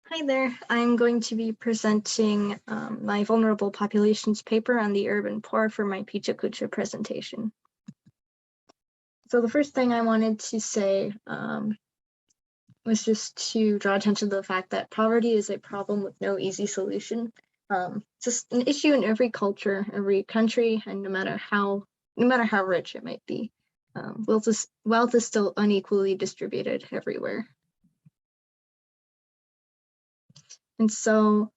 Hi there, I'm going to be presenting my vulnerable populations paper on the urban poor for my Pecha Kucha presentation. So the first thing I wanted to say was just to draw attention to the fact that poverty is a problem with no easy solution. It's just an issue in every culture, every country, and no matter how rich it might be. Wealth is still unequally distributed everywhere. And so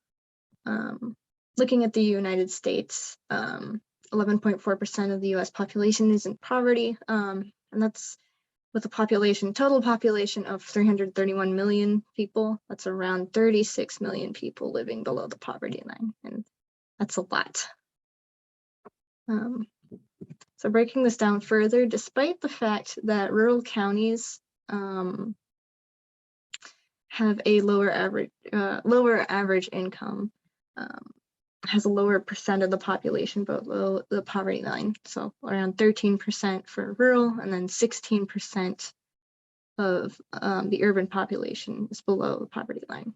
looking at the United States, 11.4% of the US population is in poverty, and that's with a total population of 331 million people. That's around 36 million people living below the poverty line, and that's a lot. So breaking this down further, despite the fact that rural counties have a lower average income, has a lower percent of the population below the poverty line. So around 13% for rural, and then 16% of the urban population is below the poverty line.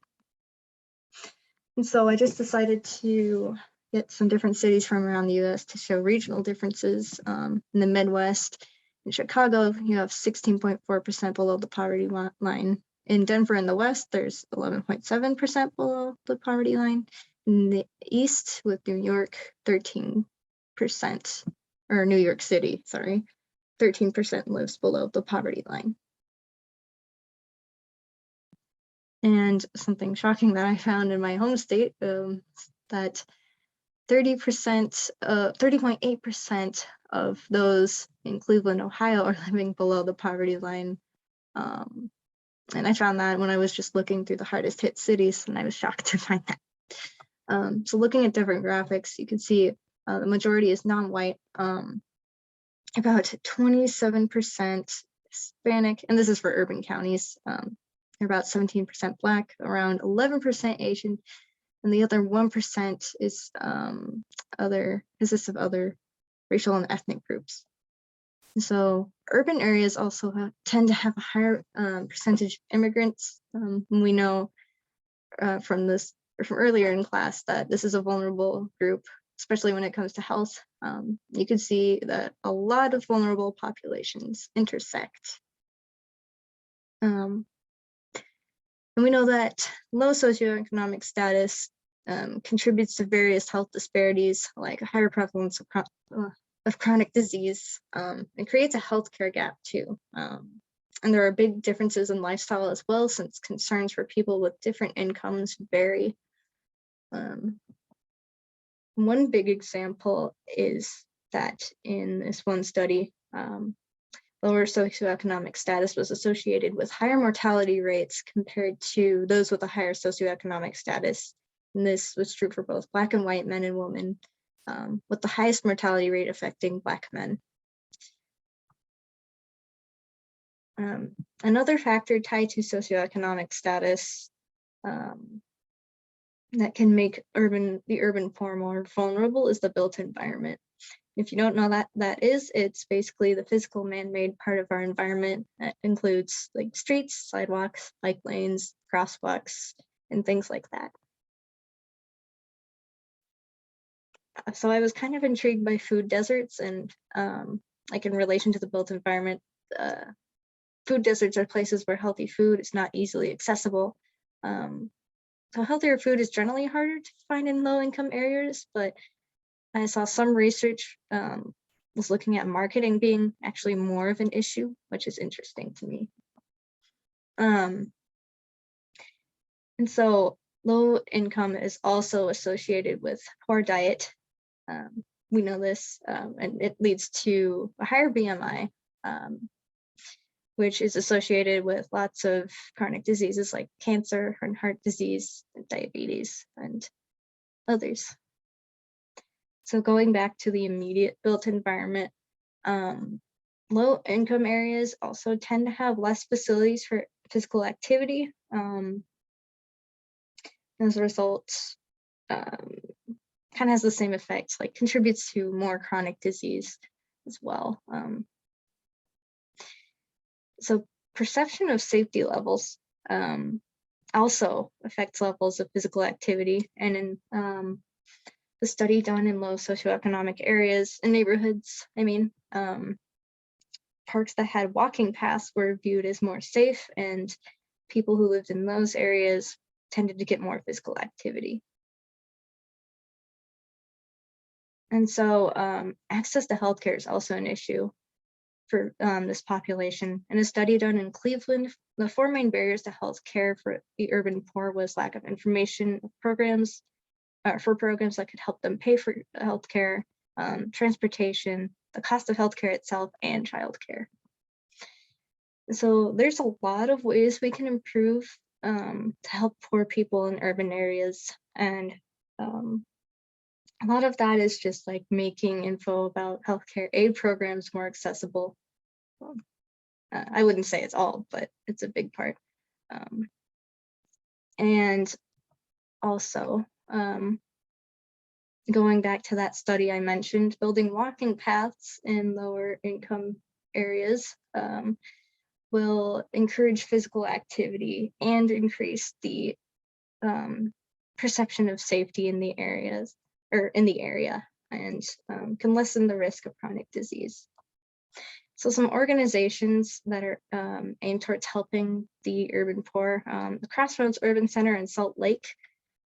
And so I just decided to get some different cities from around the US to show regional differences. In the Midwest, in Chicago, you have 16.4% below the poverty line. In Denver in the West, there's 11.7% below the poverty line. In the East, with New York, 13%, or New York City, sorry, 13% lives below the poverty line. And something shocking that I found in my home state, that 30.8% of those in Cleveland, Ohio are living below the poverty line. And I found that when I was just looking through the hardest hit cities, and I was shocked to find that. So looking at different graphics, you can see the majority is non-white, about 27% Hispanic, and this is for urban counties, about 17% Black, around 11% Asian, and the other 1% is consists of other racial and ethnic groups. So urban areas also tend to have a higher percentage of immigrants. We know from earlier in class that this is a vulnerable group, especially when it comes to health. You can see that a lot of vulnerable populations intersect. And we know that low socioeconomic status contributes to various health disparities, like a higher prevalence of chronic disease. It creates a healthcare gap too. And there are big differences in lifestyle as well, since concerns for people with different incomes vary. One big example is that in this one study, lower socioeconomic status was associated with higher mortality rates compared to those with a higher socioeconomic status. And this was true for both Black and white men and women, with the highest mortality rate affecting Black men. Another factor tied to socioeconomic status that can make the urban poor more vulnerable is the built environment. If you don't know what that is, it's basically the physical man-made part of our environment that includes like streets, sidewalks, bike lanes, crosswalks, and things like that. So I was kind of intrigued by food deserts, and like in relation to the built environment, food deserts are places where healthy food is not easily accessible. So healthier food is generally harder to find in low-income areas, but I saw some research was looking at marketing being actually more of an issue, which is interesting to me. And so low income is also associated with poor diet. We know this, and it leads to a higher BMI, which is associated with lots of chronic diseases like cancer and heart disease, and diabetes, and others. So going back to the immediate built environment, low income areas also tend to have less facilities for physical activity. As a result, kind of has the same effect, like contributes to more chronic disease as well. So perception of safety levels. also affects levels of physical activity. And in the study done in low socioeconomic areas and neighborhoods, parks that had walking paths were viewed as more safe, and people who lived in those areas tended to get more physical activity. And so access to healthcare is also an issue for this population. In a study done in Cleveland, the 4 main barriers to healthcare for the urban poor was lack of information programs, for programs that could help them pay for healthcare, transportation, the cost of healthcare itself, and childcare. So there's a lot of ways we can improve to help poor people in urban areas, and a lot of that is just like making info about healthcare aid programs more accessible. I wouldn't say it's all, but it's a big part. And also, going back to that study I mentioned, building walking paths in lower income areas will encourage physical activity and increase the perception of safety in the area, and can lessen the risk of chronic disease. So some organizations that are aimed towards helping the urban poor, the Crossroads Urban Center in Salt Lake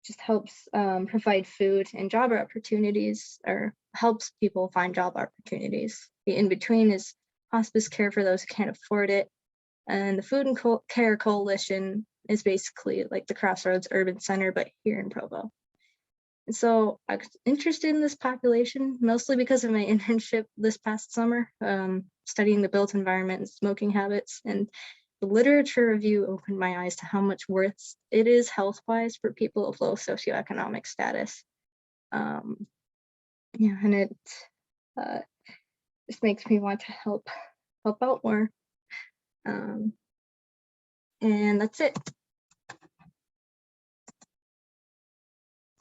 just helps provide food and job opportunities, or helps people find job opportunities. The in-between is hospice care for those who can't afford it. And the Food and Care Coalition is basically like the Crossroads Urban Center, but here in Provo. And so I was interested in this population mostly because of my internship this past summer, studying the built environment and smoking habits. And the literature review opened my eyes to how much worse it is health-wise for people of low socioeconomic status. And it just makes me want to help out more. And that's it.